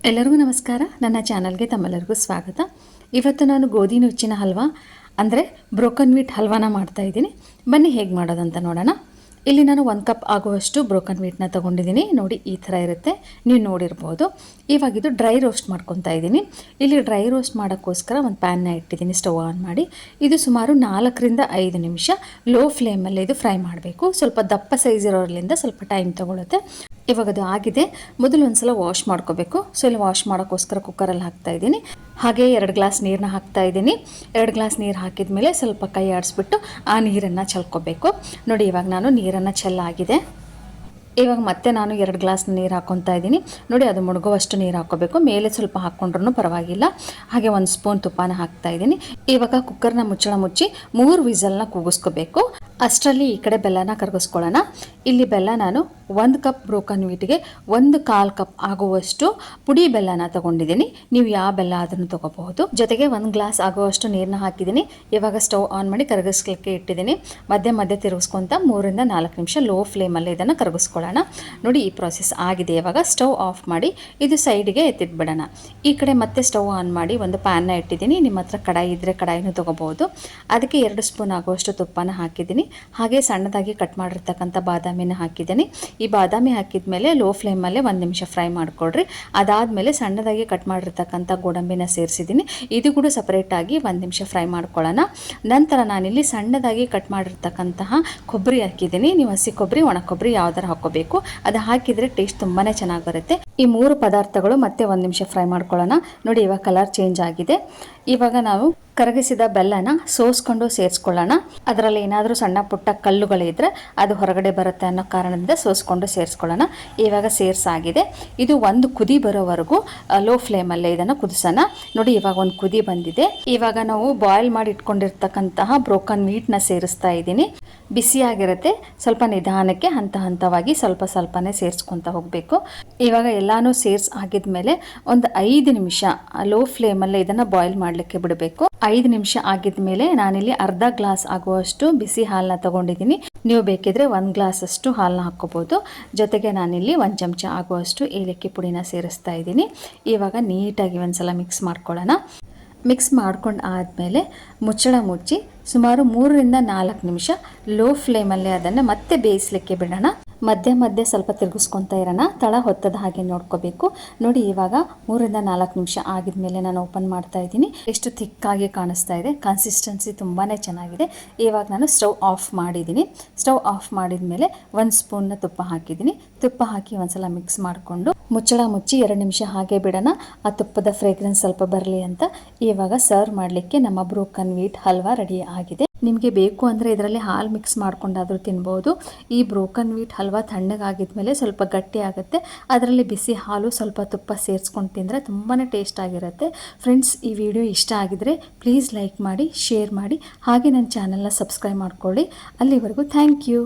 ಎಲ್ಲರಿಗೂ ನಮಸ್ಕಾರ. ನನ್ನ ಚಾನಲ್ಗೆ ತಮ್ಮೆಲ್ಲರಿಗೂ ಸ್ವಾಗತ. ಇವತ್ತು ನಾನು ಗೋಧಿ ನುಚ್ಚಿನ ಹಲ್ವಾ ಅಂದರೆ ಬ್ರೋಕನ್ ವೀಟ್ ಹಲ್ವಾನ ಮಾಡ್ತಾಯಿದ್ದೀನಿ. ಬನ್ನಿ ಹೇಗೆ ಮಾಡೋದಂತ ನೋಡೋಣ. ಇಲ್ಲಿ ನಾನು 1 ಕಪ್ ಆಗುವಷ್ಟು ಬ್ರೋಕನ್ ವೀಟ್ನ ತೊಗೊಂಡಿದ್ದೀನಿ. ನೋಡಿ ಈ ಥರ ಇರುತ್ತೆ, ನೀವು ನೋಡಿರ್ಬೋದು. ಇವಾಗ ಇದು ಡ್ರೈ ರೋಸ್ಟ್ ಮಾಡ್ಕೊತಾ ಇದ್ದೀನಿ. ಇಲ್ಲಿ ಡ್ರೈ ರೋಸ್ಟ್ ಮಾಡೋಕ್ಕೋಸ್ಕರ ಒಂದು ಪ್ಯಾನ್ನ ಇಟ್ಟಿದ್ದೀನಿ, ಸ್ಟವ್ ಆನ್ ಮಾಡಿ. ಇದು ಸುಮಾರು 4 ರಿಂದ 5 ನಿಮಿಷ ಲೋ ಫ್ಲೇಮಲ್ಲಿ ಇದು ಫ್ರೈ ಮಾಡಬೇಕು. ಸ್ವಲ್ಪ ದಪ್ಪ ಸೈಜ್ ಇರೋದ್ರಿಂದ ಸ್ವಲ್ಪ ಟೈಮ್ ತೊಗೊಳುತ್ತೆ. ಇವಾಗ ಅದು ಆಗಿದೆ. ಮೊದಲು ಒಂದ್ಸಲ ವಾಶ್ ಮಾಡ್ಕೋಬೇಕು. ಸೊ ಇಲ್ಲಿ ವಾಶ್ ಮಾಡೋಕ್ಕೋಸ್ಕರ ಕುಕ್ಕರಲ್ಲಿ ಹಾಕ್ತಾಯಿದ್ದೀನಿ. ಹಾಗೆ 2 ಗ್ಲಾಸ್ ನೀರನ್ನ ಹಾಕ್ತಾಯಿದ್ದೀನಿ. 2 ಗ್ಲಾಸ್ ನೀರು ಹಾಕಿದ ಮೇಲೆ ಸ್ವಲ್ಪ ಕೈ ಆಡಿಸ್ಬಿಟ್ಟು ಆ ನೀರನ್ನು ಚೆಲ್ಕೋಬೇಕು. ನೋಡಿ ಇವಾಗ ನಾನು ನೀರನ್ನು ಚೆಲ್ಲಾಗಿದೆ. ಇವಾಗ ಮತ್ತೆ ನಾನು 2 ಗ್ಲಾಸ್ ನೀರು ಹಾಕ್ಕೊತಾ ಇದ್ದೀನಿ. ನೋಡಿ ಅದು ಮುಳುಗುವಷ್ಟು ನೀರು ಹಾಕ್ಕೋಬೇಕು. ಮೇಲೆ ಸ್ವಲ್ಪ ಹಾಕ್ಕೊಂಡ್ರೂ ಪರವಾಗಿಲ್ಲ. ಹಾಗೆ 1 ಸ್ಪೂನ್ ತುಪ್ಪನ ಹಾಕ್ತಾಯಿದ್ದೀನಿ. ಇವಾಗ ಕುಕ್ಕರ್ನ ಮುಚ್ಚಿ 3 ವಿಸಲ್ನ ಕೂಗಿಸ್ಕೋಬೇಕು. ಅಷ್ಟರಲ್ಲಿ ಈ ಕಡೆ ಬೆಲ್ಲನ ಕರಗಿಸ್ಕೊಳ್ಳೋಣ. ಇಲ್ಲಿ ಬೆಲ್ಲ ನಾನು 1 ಕಪ್ ಬ್ರೋಕನ್ ವೀಟ್ಗೆ 1/4 ಕಪ್ ಆಗುವಷ್ಟು ಪುಡಿ ಬೆಲ್ಲನ ತೊಗೊಂಡಿದ್ದೀನಿ. ನೀವು ಯಾವ ಬೆಲ್ಲ ಅದನ್ನು ತೊಗೋಬಹುದು. ಜೊತೆಗೆ 1 ಗ್ಲಾಸ್ ಆಗುವಷ್ಟು ನೀರನ್ನ ಹಾಕಿದ್ದೀನಿ. ಇವಾಗ ಸ್ಟವ್ ಆನ್ ಮಾಡಿ ಕರಗಿಸ್ಲಿಕ್ಕೆ ಇಟ್ಟಿದ್ದೀನಿ. ಮಧ್ಯೆ ತಿರುಗಿಸ್ಕೊತ 3 ರಿಂದ 4 ನಿಮಿಷ ಲೋ ಫ್ಲೇಮಲ್ಲಿ ಇದನ್ನು ಕರಗಿಸ್ಕೊಳ್ಳೋಣ. ನೋಡಿ ಈ ಪ್ರಾಸೆಸ್ ಆಗಿದೆ. ಇವಾಗ ಸ್ಟವ್ ಆಫ್ ಮಾಡಿ ಇದು ಸೈಡ್ಗೆ ಎತ್ತಿಟ್ಬಿಡೋಣ. ಈ ಕಡೆ ಮತ್ತೆ ಸ್ಟವ್ ಆನ್ ಮಾಡಿ ಒಂದು ಪ್ಯಾನ್ನ ಇಟ್ಟಿದ್ದೀನಿ. ನಿಮ್ಮ ಹತ್ರ ಕಡಾಯಿ ಇದ್ದರೆ ಕಡಾಯಿನೂ ತೊಗೋಬಹುದು. ಅದಕ್ಕೆ 2 ಸ್ಪೂನ್ ಆಗುವಷ್ಟು ತುಪ್ಪನ ಹಾಕಿದ್ದೀನಿ. ಹಾಗೆ ಸಣ್ಣದಾಗಿ ಕಟ್ ಮಾಡಿರ್ತಕ್ಕಂಥ ಬಾದಾಮಿನ ಹಾಕಿದ್ದೀನಿ. ಈ ಬಾದಾಮಿ ಹಾಕಿದ ಮೇಲೆ ಲೋ ಫ್ಲೇಮಲ್ಲೇ 1 ನಿಮಿಷ ಫ್ರೈ ಮಾಡಿಕೊಡ್ರಿ. ಅದಾದಮೇಲೆ ಸಣ್ಣದಾಗಿ ಕಟ್ ಮಾಡಿರ್ತಕ್ಕಂಥ ಗೋಡಂಬಿನ ಸೇರಿಸಿದ್ದೀನಿ. ಇದು ಕೂಡ ಸಪ್ರೇಟಾಗಿ 1 ನಿಮಿಷ ಫ್ರೈ ಮಾಡ್ಕೊಳ್ಳೋಣ. ನಂತರ ನಾನಿಲ್ಲಿ ಸಣ್ಣದಾಗಿ ಕಟ್ ಮಾಡಿರ್ತಕ್ಕಂತಹ ಕೊಬ್ಬರಿ ಹಾಕಿದ್ದೀನಿ. ನೀವು ಹಸಿ ಕೊಬ್ಬರಿ, ಒಣ ಕೊಬ್ಬರಿ ಯಾವ್ದಾರು ಹಾಕೋಬೇಕು. ಅದು ಹಾಕಿದರೆ ಟೇಸ್ಟ್ ತುಂಬಾ ಚೆನ್ನಾಗಿ ಬರುತ್ತೆ. ಈ 3 ಪದಾರ್ಥಗಳು ಮತ್ತೆ 1 ನಿಮಿಷ ಫ್ರೈ ಮಾಡ್ಕೊಳ್ಳೋಣ. ನೋಡಿ ಇವಾಗ ಕಲರ್ ಚೇಂಜ್ ಆಗಿದೆ. ಇವಾಗ ನಾವು ಕರಗಿಸಿದ ಬೆಲ್ಲನ ಸೋಸ್ಕೊಂಡು ಸೇರಿಸ್ಕೊಳ್ಳೋಣ. ಅದರಲ್ಲಿ ಏನಾದರೂ ಸಣ್ಣ ಪುಟ್ಟ ಕಲ್ಲುಗಳಿದ್ರೆ ಅದು ಹೊರಗಡೆ ಬರುತ್ತೆ ಅನ್ನೋ ಕಾರಣದಿಂದ ಸೋಸ್ಕೊಂಡು ಸೇರಿಸ್ಕೊಳ್ಳೋಣ. ಇವಾಗ ಸೇರಿಸಾಗಿದೆ. ಇದು 1 ಕುದಿ ಬರೋವರೆಗೂ ಲೋ ಫ್ಲೇಮಲ್ಲೇ ಇದನ್ನು ಕುದಿಸೋಣ. ನೋಡಿ ಇವಾಗ 1 ಕುದಿ ಬಂದಿದೆ. ಇವಾಗ ನಾವು ಬಾಯ್ಲ್ ಮಾಡಿ ಇಟ್ಕೊಂಡಿರ್ತಕ್ಕಂತಹ ಬ್ರೋಕನ್ ವೀಟ್ನ ಸೇರಿಸ್ತಾ ಇದ್ದೀನಿ. ಬಿಸಿಯಾಗಿರುತ್ತೆ. ಸ್ವಲ್ಪ ನಿಧಾನಕ್ಕೆ ಹಂತವಾಗಿ ಸ್ವಲ್ಪನೇ ಸೇರಿಸ್ಕೊತ ಹೋಗಬೇಕು. ಇವಾಗ ಎಲ್ಲಾನು ಆಗಿದ್ಮೇಲೆ ಒಂದು 5 ನಿಮಿಷ ಲೋ ಫ್ಲೇಮಲ್ಲೇ ಇದನ್ನು ಬಾಯ್ಲ್ ಮಾಡಲಿಕ್ಕೆ ಬಿಡಬೇಕು. 5 ನಿಮಿಷ ಆಗಿದ್ಮೇಲೆ ನಾನಿಲ್ಲಿ ಅರ್ಧ ಗ್ಲಾಸ್ ಆಗುವಷ್ಟು ಬಿಸಿ ಹಾಲನ್ನ ತಗೊಂಡಿದ್ದೀನಿ. ನೀವು ಬೇಕಿದ್ರೆ 1 ಗ್ಲಾಸ್ ಅಷ್ಟು ಹಾಲನ್ನ ಹಾಕೋಬಹುದು. ಜೊತೆಗೆ ನಾನಿಲ್ಲಿ 1 ಚಮಚ ಆಗುವಷ್ಟು ಏಲಕ್ಕಿ ಪುಡಿನ ಸೇರಿಸ್ತಾ ಇದ್ದೀನಿ. ಇವಾಗ ನೀಟಾಗಿ ಒಂದ್ಸಲ ಮಿಕ್ಸ್ ಮಾಡ್ಕೊಳ್ಳೋಣ. ಮಿಕ್ಸ್ ಮಾಡ್ಕೊಂಡು ಆದಮೇಲೆ ಮುಚ್ಚಳ ಮುಚ್ಚಿ ಸುಮಾರು 3 ರಿಂದ 4 ನಿಮಿಷ ಲೋ ಫ್ಲೇಮಲ್ಲೇ ಅದನ್ನು ಮತ್ತೆ ಬೇಯಿಸಲಿಕ್ಕೆ ಬಿಡೋಣ. ಮಧ್ಯೆ ಸ್ವಲ್ಪ ತಿರುಗಿಸ್ಕೊತಾ ಇರೋಣ. ತಳ ಹೊತ್ತದ ಹಾಗೆ ನೋಡ್ಕೋಬೇಕು. ನೋಡಿ ಇವಾಗ 3 ರಿಂದ 4 ನಿಮಿಷ ಆಗಿದ್ಮೇಲೆ ನಾನು ಓಪನ್ ಮಾಡ್ತಾ ಇದ್ದೀನಿ. ಎಷ್ಟು ಥಿಕ್ಕಾಗಿ ಕಾಣಿಸ್ತಾ ಇದೆ. ಕನ್ಸಿಸ್ಟೆನ್ಸಿ ತುಂಬಾ ಚೆನ್ನಾಗಿದೆ. ಇವಾಗ ನಾನು ಸ್ಟವ್ ಆಫ್ ಮಾಡಿದ್ದೀನಿ. ಸ್ಟವ್ ಆಫ್ ಮಾಡಿದ ಮೇಲೆ 1 ಸ್ಪೂನ್ನ ತುಪ್ಪ ಹಾಕಿದ್ದೀನಿ. ತುಪ್ಪ ಹಾಕಿ ಒಂದ್ಸಲ ಮಿಕ್ಸ್ ಮಾಡಿಕೊಂಡು ಮುಚ್ಚಳ ಮುಚ್ಚಿ 2 ನಿಮಿಷ ಹಾಗೆ ಬಿಡೋಣ. ಆ ತುಪ್ಪದ ಫ್ರೇಗ್ರೆನ್ಸ್ ಸ್ವಲ್ಪ ಬರಲಿ ಅಂತ. ಇವಾಗ ಸರ್ವ್ ಮಾಡಲಿಕ್ಕೆ ನಮ್ಮ ಬ್ರೋಕನ್ ವೀಟ್ ಹಲ್ವಾ ರೆಡಿ ಆಗಿದೆ. ನಿಮಗೆ ಬೇಕು ಅಂದರೆ ಇದರಲ್ಲಿ ಹಾಲು ಮಿಕ್ಸ್ ಮಾಡ್ಕೊಂಡಾದರೂ ತಿನ್ಬೋದು. ಈ ಬ್ರೋಕನ್ ವೀಟ್ ಹಲ್ವಾ ತಣ್ಣಗಾಗಿದ್ಮೇಲೆ ಸ್ವಲ್ಪ ಗಟ್ಟಿ ಆಗುತ್ತೆ. ಅದರಲ್ಲಿ ಬಿಸಿ ಹಾಲು ಸ್ವಲ್ಪ ತುಪ್ಪ ಸೇರಿಸ್ಕೊಂಡು ತಿಂದರೆ ತುಂಬಾ ಟೇಸ್ಟ್ ಆಗಿರುತ್ತೆ. ಫ್ರೆಂಡ್ಸ್, ಈ ವಿಡಿಯೋ ಇಷ್ಟ ಆಗಿದ್ರೆ ಪ್ಲೀಸ್ ಲೈಕ್ ಮಾಡಿ, ಶೇರ್ ಮಾಡಿ, ಹಾಗೆ ನನ್ನ ಚಾನಲ್ನ ಸಬ್ಸ್ಕ್ರೈಬ್ ಮಾಡ್ಕೊಳ್ಳಿ. ಅಲ್ಲಿವರೆಗೂ ಥ್ಯಾಂಕ್ ಯು.